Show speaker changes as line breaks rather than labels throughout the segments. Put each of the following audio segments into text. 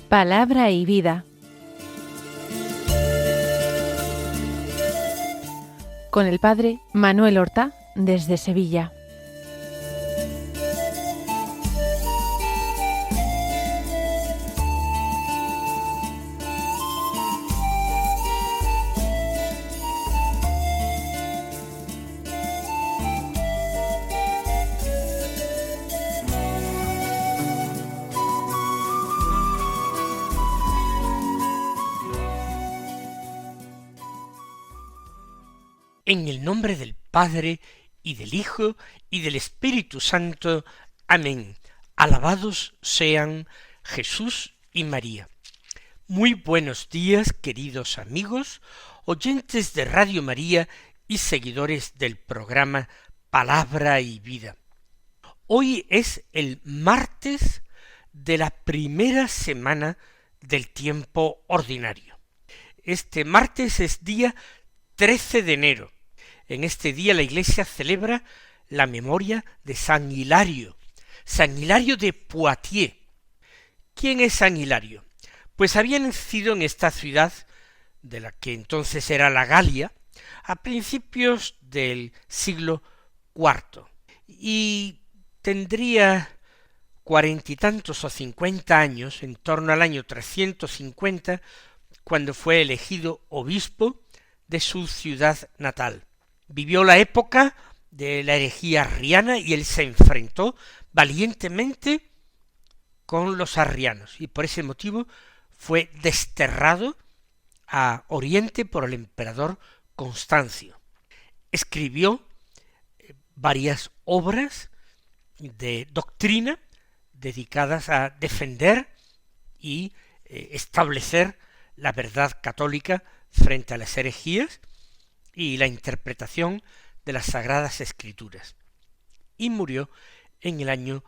Palabra y vida. Con el padre Manuel Horta, desde Sevilla.
En el nombre del Padre, y del Hijo, y del Espíritu Santo. Amén. Alabados sean Jesús y María. Muy buenos días, queridos amigos, oyentes de Radio María y seguidores del programa Palabra y Vida. Hoy es el martes de la primera semana del tiempo ordinario. Este martes es día 13 de enero. En este día la Iglesia celebra la memoria de San Hilario de Poitiers. ¿Quién es San Hilario? Pues había nacido en esta ciudad, de la que entonces era la Galia, a principios del siglo IV, y tendría 40 y tantos o 50 años, en torno al año 350, cuando fue elegido obispo de su ciudad natal. Vivió la época de la herejía arriana y él se enfrentó valientemente con los arrianos, y por ese motivo fue desterrado a Oriente por el emperador Constancio. Escribió varias obras de doctrina dedicadas a defender y establecer la verdad católica frente a las herejías y la interpretación de las Sagradas Escrituras, y murió en el año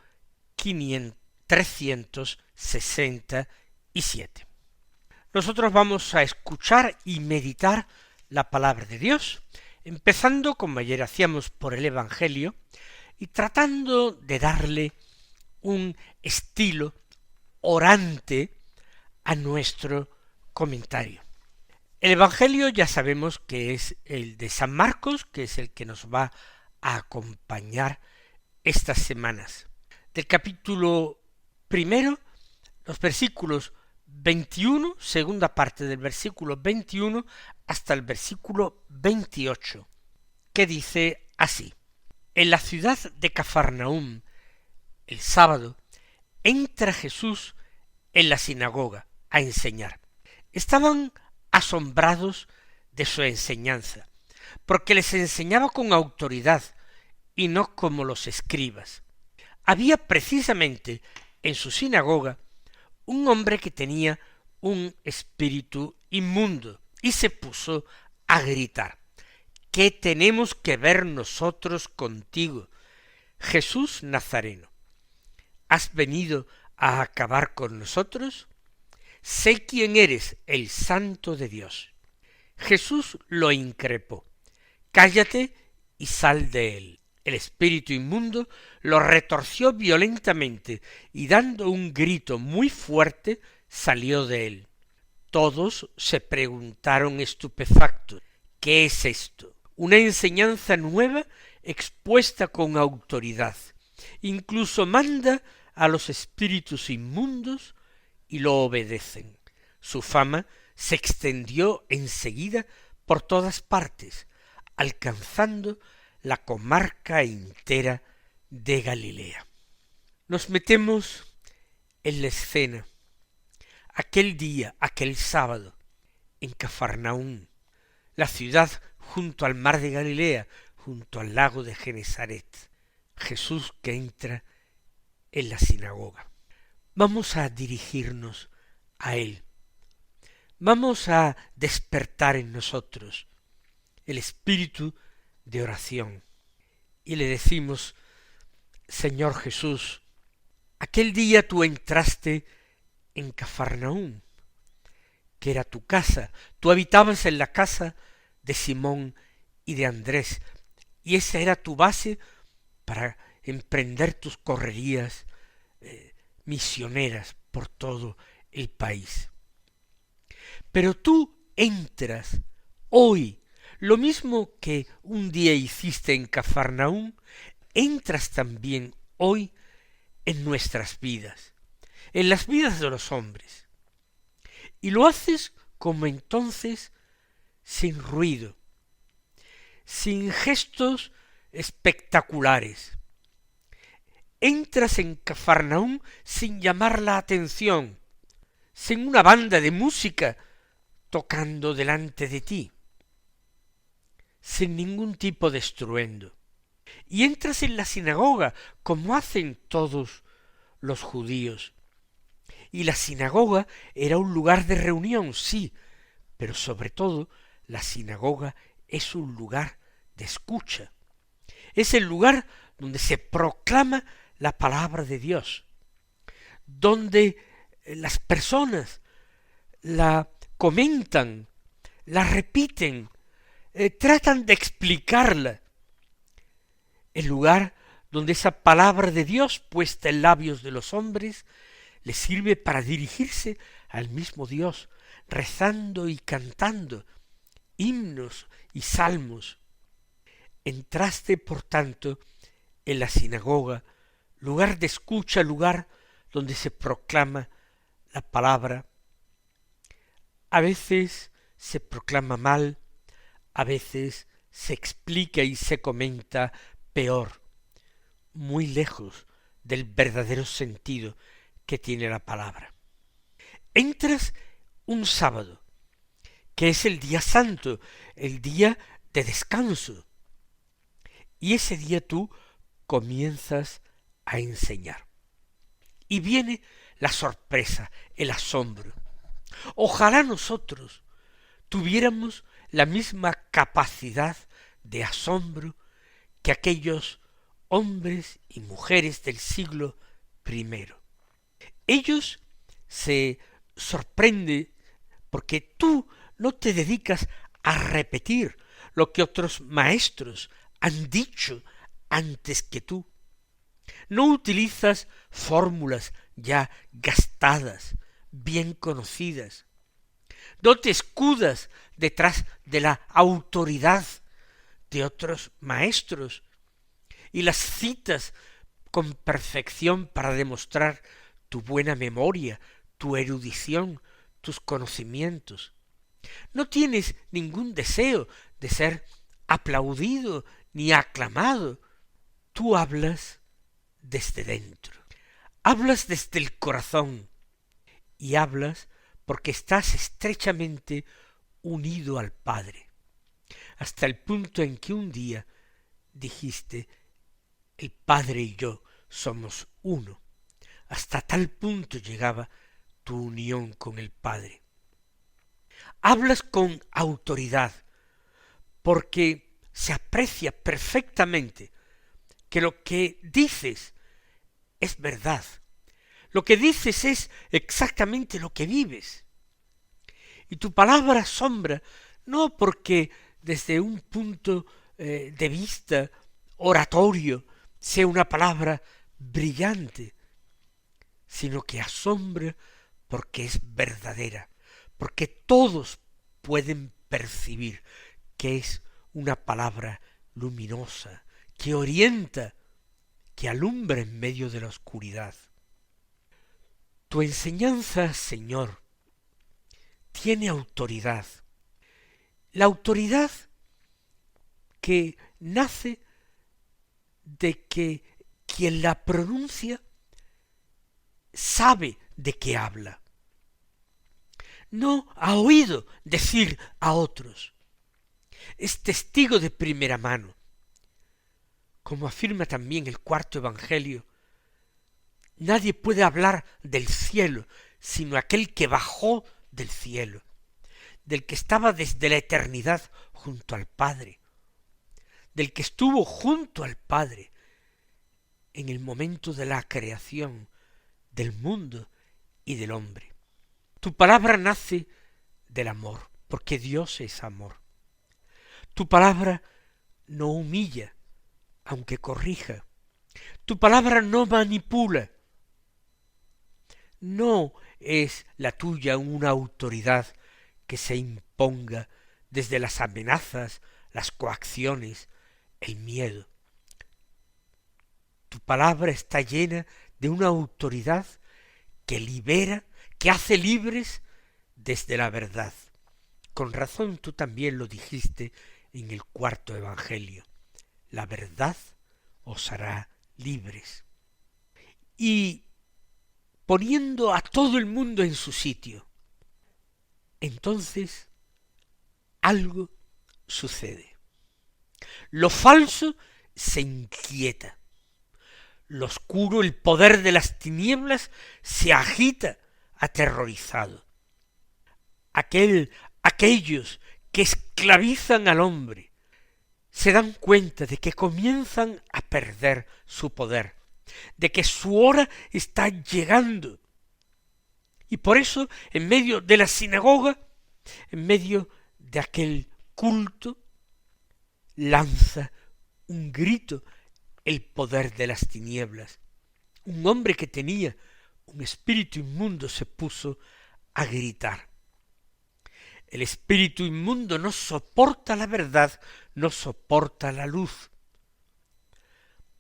367. Nosotros vamos a escuchar y meditar la palabra de Dios, empezando, como ayer hacíamos, por el Evangelio, y tratando de darle un estilo orante a nuestro comentario. El Evangelio ya sabemos que es el de San Marcos, que es el que nos va a acompañar estas semanas. Del capítulo primero, los versículos 21, segunda parte del versículo 21, hasta el versículo 28, que dice así: En la ciudad de Cafarnaúm, el sábado, entra Jesús en la sinagoga a enseñar. Estaban asombrados de su enseñanza, porque les enseñaba con autoridad y no como los escribas. Había precisamente en su sinagoga un hombre que tenía un espíritu inmundo y se puso a gritar: ¿Qué tenemos que ver nosotros contigo, Jesús Nazareno? ¿Has venido a acabar con nosotros? Sé quién eres, el Santo de Dios. Jesús lo increpó: Cállate y sal de él. El espíritu inmundo lo retorció violentamente y dando un grito muy fuerte salió de él. Todos se preguntaron estupefactos: ¿qué es esto? Una enseñanza nueva expuesta con autoridad. Incluso manda a los espíritus inmundos y lo obedecen. Su fama se extendió enseguida por todas partes, alcanzando la comarca entera de Galilea. Nos metemos en la escena. Aquel día, aquel sábado, en Cafarnaúm, la ciudad junto al mar de Galilea, junto al lago de Genesaret. Jesús que entra en la sinagoga. Vamos a dirigirnos a Él. Vamos a despertar en nosotros el espíritu de oración. Y le decimos: Señor Jesús, aquel día tú entraste en Cafarnaúm, que era tu casa. Tú habitabas en la casa de Simón y de Andrés, y esa era tu base para emprender tus correrías misioneras por todo el país. Pero tú entras hoy, lo mismo que un día hiciste en Cafarnaúm, entras también hoy en nuestras vidas, en las vidas de los hombres. Y lo haces como entonces sin ruido, sin gestos espectaculares. Entras en Cafarnaúm sin llamar la atención, sin una banda de música tocando delante de ti, sin ningún tipo de estruendo. Y entras en la sinagoga como hacen todos los judíos. Y la sinagoga era un lugar de reunión, sí, pero sobre todo la sinagoga es un lugar de escucha. Es el lugar donde se proclama la palabra de Dios, donde las personas la comentan, la repiten, tratan de explicarla. El lugar donde esa palabra de Dios puesta en labios de los hombres les sirve para dirigirse al mismo Dios, rezando y cantando himnos y salmos. Entraste, por tanto, en la sinagoga, lugar de escucha, lugar donde se proclama la palabra. A veces se proclama mal, a veces se explica y se comenta peor, muy lejos del verdadero sentido que tiene la palabra. Entras un sábado, que es el día santo, el día de descanso, y ese día tú comienzas a enseñar. Y viene la sorpresa, el asombro. Ojalá nosotros tuviéramos la misma capacidad de asombro que aquellos hombres y mujeres del siglo I. Ellos se sorprenden porque tú no te dedicas a repetir lo que otros maestros han dicho antes que tú. No utilizas fórmulas ya gastadas, bien conocidas. No te escudas detrás de la autoridad de otros maestros y las citas con perfección para demostrar tu buena memoria, tu erudición, tus conocimientos. No tienes ningún deseo de ser aplaudido ni aclamado. Tú hablas desde dentro, hablas desde el corazón y hablas porque estás estrechamente unido al Padre, hasta el punto en que un día dijiste, el Padre y yo somos uno. Hasta tal punto llegaba tu unión con el Padre. Hablas con autoridad, porque se aprecia perfectamente que lo que dices es verdad. Lo que dices es exactamente lo que vives. Y tu palabra asombra, no porque desde un punto de vista oratorio sea una palabra brillante, sino que asombra porque es verdadera, porque todos pueden percibir que es una palabra luminosa, que orienta, que alumbra en medio de la oscuridad. Tu enseñanza, Señor, tiene autoridad. La autoridad que nace de que quien la pronuncia sabe de qué habla. No ha oído decir a otros. Es testigo de primera mano. Como afirma también el cuarto Evangelio, nadie puede hablar del cielo, sino aquel que bajó del cielo, del que estaba desde la eternidad junto al Padre, del que estuvo junto al Padre en el momento de la creación del mundo y del hombre. Tu palabra nace del amor, porque Dios es amor. Tu palabra no humilla, aunque corrija. Tu palabra no manipula. No es la tuya una autoridad que se imponga desde las amenazas, las coacciones, el miedo. Tu palabra está llena de una autoridad que libera, que hace libres desde la verdad. Con razón tú también lo dijiste en el cuarto evangelio. La verdad os hará libres. Y poniendo a todo el mundo en su sitio, entonces algo sucede. Lo falso se inquieta. Lo oscuro, el poder de las tinieblas, se agita aterrorizado. Aquellos que esclavizan al hombre se dan cuenta de que comienzan a perder su poder, de que su hora está llegando. Y por eso, en medio de la sinagoga, en medio de aquel culto, lanza un grito el poder de las tinieblas. Un hombre que tenía un espíritu inmundo se puso a gritar. El espíritu inmundo no soporta la verdad, no soporta la luz.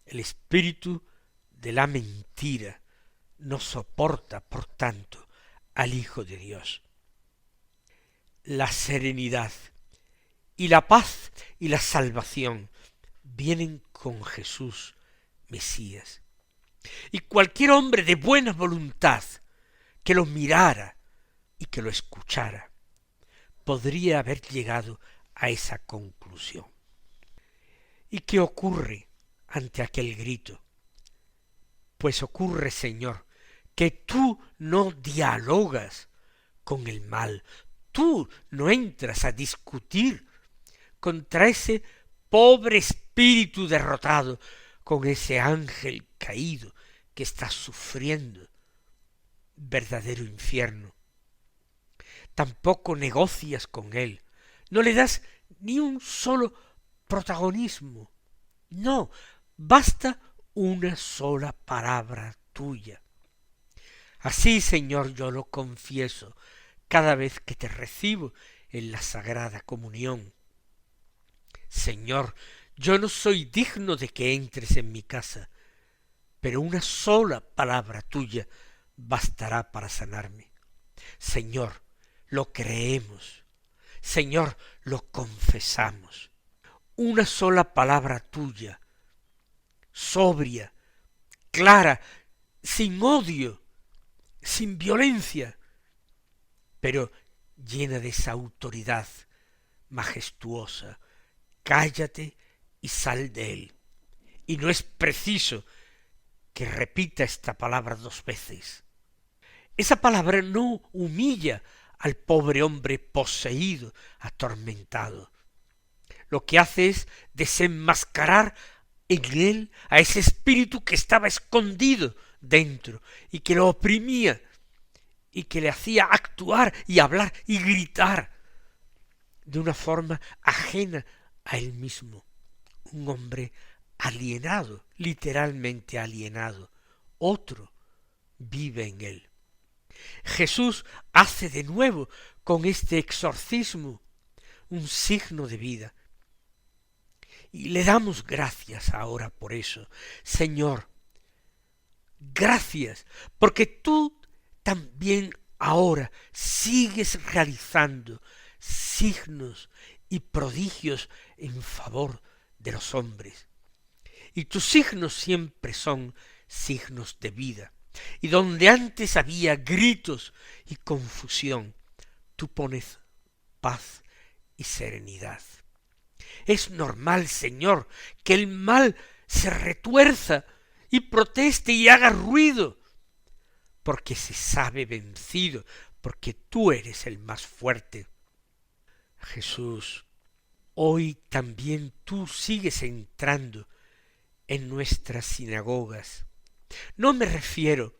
El espíritu de la mentira no soporta, por tanto, al Hijo de Dios. La serenidad y la paz y la salvación vienen con Jesús, Mesías. Y cualquier hombre de buena voluntad que lo mirara y que lo escuchara, podría haber llegado a esa conclusión. ¿Y qué ocurre ante aquel grito? Pues ocurre, Señor, que tú no dialogas con el mal, tú no entras a discutir contra ese pobre espíritu derrotado, con ese ángel caído que está sufriendo verdadero infierno. Tampoco negocias con él, no le das ni un solo protagonismo. No, basta una sola palabra tuya. Así, Señor, yo lo confieso cada vez que te recibo en la Sagrada Comunión. Señor, yo no soy digno de que entres en mi casa, pero una sola palabra tuya bastará para sanarme. Señor, lo creemos. Señor, lo confesamos. Una sola palabra tuya, sobria, clara, sin odio, sin violencia, pero llena de esa autoridad majestuosa. Cállate y sal de él. Y no es preciso que repita esta palabra 2 veces. Esa palabra no humilla al pobre hombre poseído, atormentado. Lo que hace es desenmascarar en él a ese espíritu que estaba escondido dentro y que lo oprimía y que le hacía actuar y hablar y gritar de una forma ajena a él mismo. Un hombre alienado, literalmente alienado. Otro vive en él. Jesús hace de nuevo con este exorcismo un signo de vida. Y le damos gracias ahora por eso. Señor, gracias, porque tú también ahora sigues realizando signos y prodigios en favor de los hombres. Y tus signos siempre son signos de vida. Y donde antes había gritos y confusión, tú pones paz y serenidad. Es normal, Señor, que el mal se retuerza y proteste y haga ruido, porque se sabe vencido, porque tú eres el más fuerte. Jesús, hoy también tú sigues entrando en nuestras sinagogas. No me refiero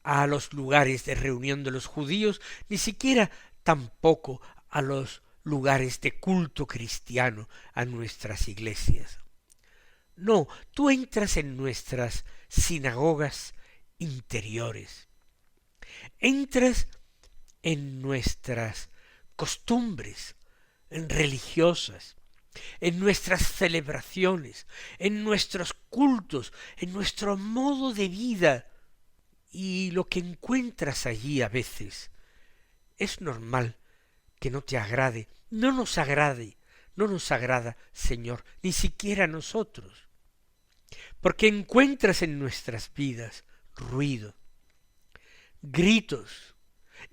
a los lugares de reunión de los judíos, ni siquiera tampoco a los lugares de culto cristiano, a nuestras iglesias. No, tú entras en nuestras sinagogas interiores, Entras en nuestras costumbres religiosas, en nuestras celebraciones, en nuestros cultos, en nuestro modo de vida, y lo que encuentras allí a veces es normal que no te agrade, no nos agrade, no nos agrada, Señor, ni siquiera a nosotros, porque encuentras en nuestras vidas ruido, gritos,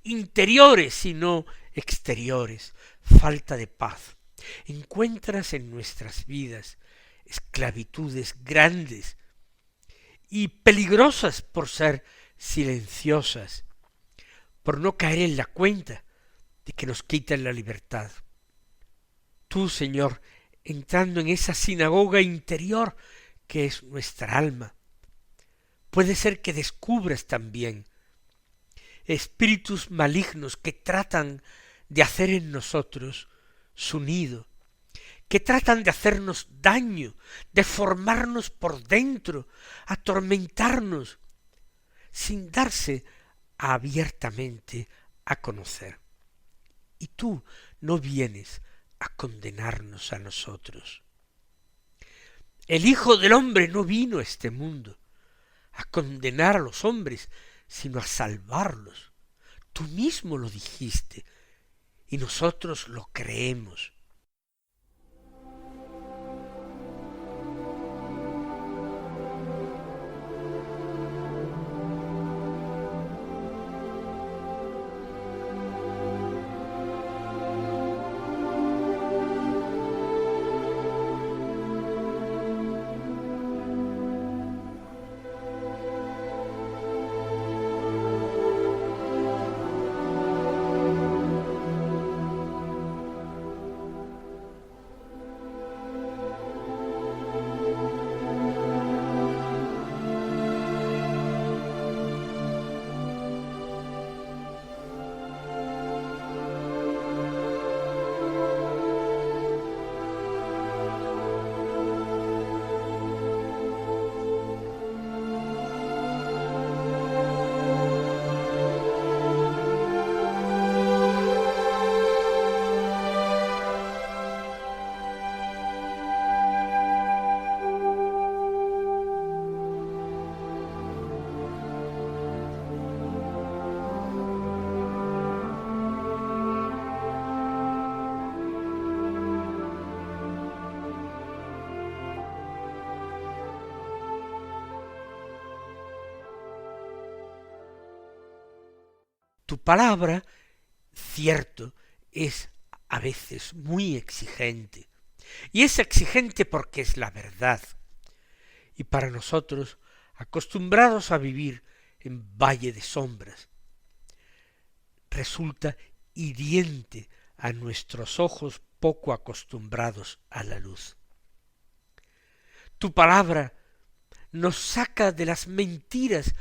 interiores y no exteriores, falta de paz. Encuentras en nuestras vidas esclavitudes grandes y peligrosas por ser silenciosas, por no caer en la cuenta de que nos quitan la libertad. Tú, Señor, entrando en esa sinagoga interior que es nuestra alma, puede ser que descubras también espíritus malignos que tratan de hacer en nosotros su nido, que tratan de hacernos daño, de formarnos por dentro, atormentarnos, sin darse abiertamente a conocer. Y tú no vienes a condenarnos a nosotros. El Hijo del Hombre no vino a este mundo a condenar a los hombres, sino a salvarlos. Tú mismo lo dijiste, y nosotros lo creemos. Tu palabra, cierto, es a veces muy exigente, y es exigente porque es la verdad, y para nosotros, acostumbrados a vivir en valle de sombras, resulta hiriente a nuestros ojos poco acostumbrados a la luz. Tu palabra nos saca de las mentiras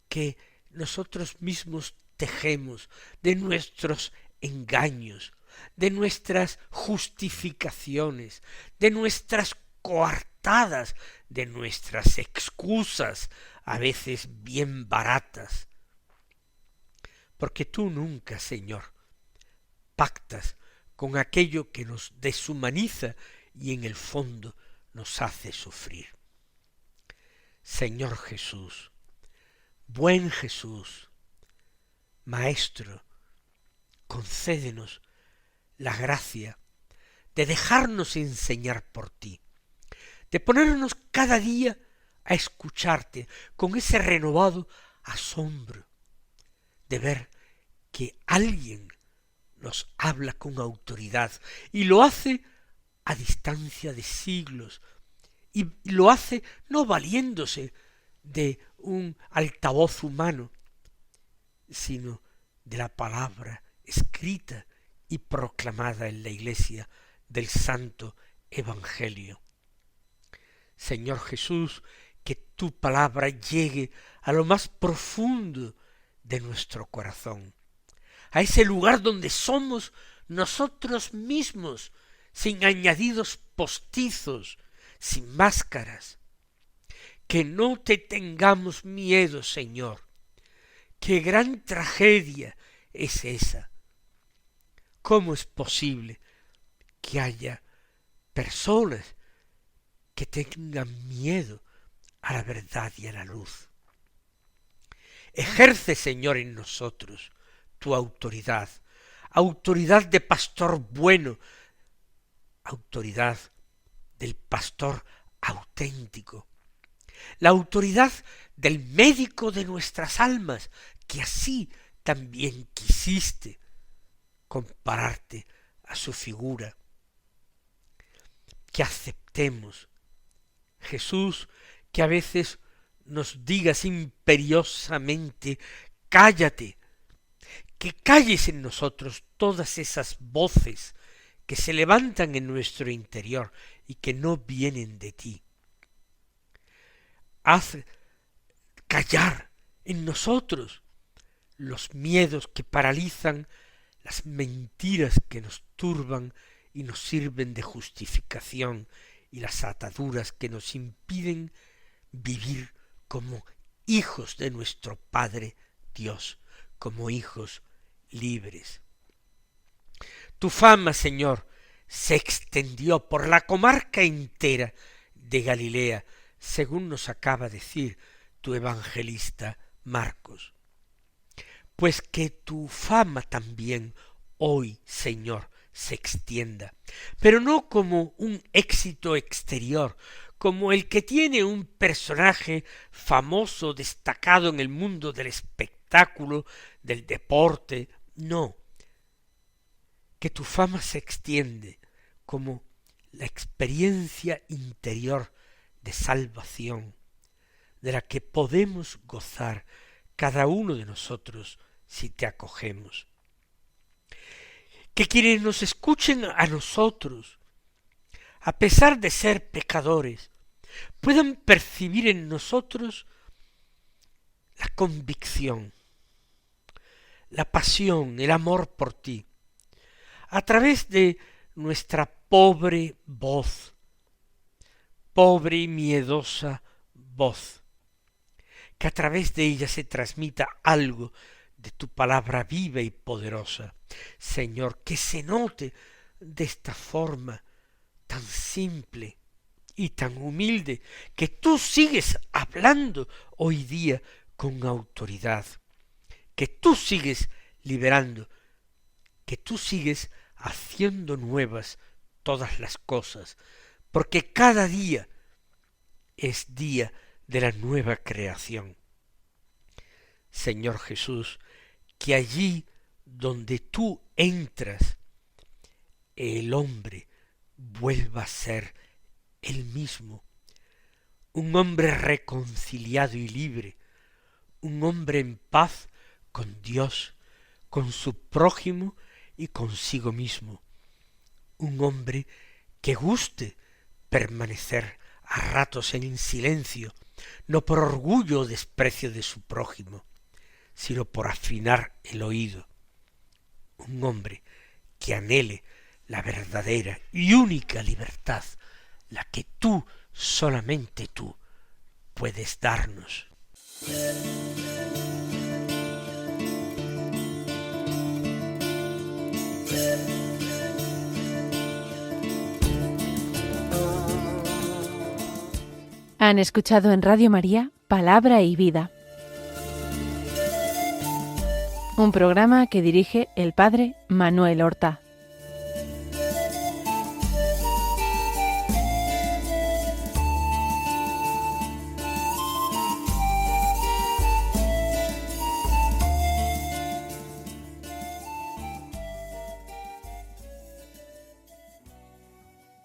que nosotros mismos tejemos, de nuestros engaños, de nuestras justificaciones, de nuestras coartadas, de nuestras excusas, a veces bien baratas. Porque tú nunca, Señor, pactas con aquello que nos deshumaniza y en el fondo nos hace sufrir. Señor Jesús, buen Jesús, Maestro, concédenos la gracia de dejarnos enseñar por ti, de ponernos cada día a escucharte con ese renovado asombro, de ver que alguien nos habla con autoridad y lo hace a distancia de siglos, y lo hace no valiéndose de un altavoz humano, sino de la palabra escrita y proclamada en la Iglesia del Santo Evangelio. Señor Jesús, que tu palabra llegue a lo más profundo de nuestro corazón, a ese lugar donde somos nosotros mismos, sin añadidos postizos, sin máscaras. Que no te tengamos miedo, Señor, qué gran tragedia es esa. ¿Cómo es posible que haya personas que tengan miedo a la verdad y a la luz? Ejerce, Señor, en nosotros tu autoridad, autoridad de pastor bueno, autoridad del pastor auténtico, la autoridad del médico de nuestras almas, que así también quisiste compararte a su figura. Que aceptemos, Jesús, que a veces nos digas imperiosamente, cállate, que calles en nosotros todas esas voces que se levantan en nuestro interior y que no vienen de ti. Haz callar en nosotros los miedos que paralizan, las mentiras que nos turban y nos sirven de justificación, y las ataduras que nos impiden vivir como hijos de nuestro Padre Dios, como hijos libres. Tu fama, Señor, se extendió por la comarca entera de Galilea, según nos acaba de decir tu evangelista Marcos. Pues que tu fama también hoy, Señor, se extienda, pero no como un éxito exterior, como el que tiene un personaje famoso, destacado en el mundo del espectáculo, del deporte, no. Que tu fama se extiende como la experiencia interior de salvación, de la que podemos gozar cada uno de nosotros si te acogemos. Que quienes nos escuchen a nosotros, a pesar de ser pecadores, puedan percibir en nosotros la convicción, la pasión, el amor por ti, a través de nuestra pobre voz, pobre y miedosa voz, que a través de ella se transmita algo de tu palabra viva y poderosa. Señor, que se note de esta forma tan simple y tan humilde, que tú sigues hablando hoy día con autoridad, que tú sigues liberando, que tú sigues haciendo nuevas todas las cosas, porque cada día es día de la nueva creación. Señor Jesús, que allí donde tú entras, el hombre vuelva a ser el mismo, un hombre reconciliado y libre, un hombre en paz con Dios, con su prójimo y consigo mismo, un hombre que guste permanecer a ratos en silencio, no por orgullo o desprecio de su prójimo, sino por afinar el oído, un hombre que anhele la verdadera y única libertad, la que tú, solamente tú, puedes darnos.
Han escuchado en Radio María Palabra y Vida, un programa que dirige el Padre Manuel Horta.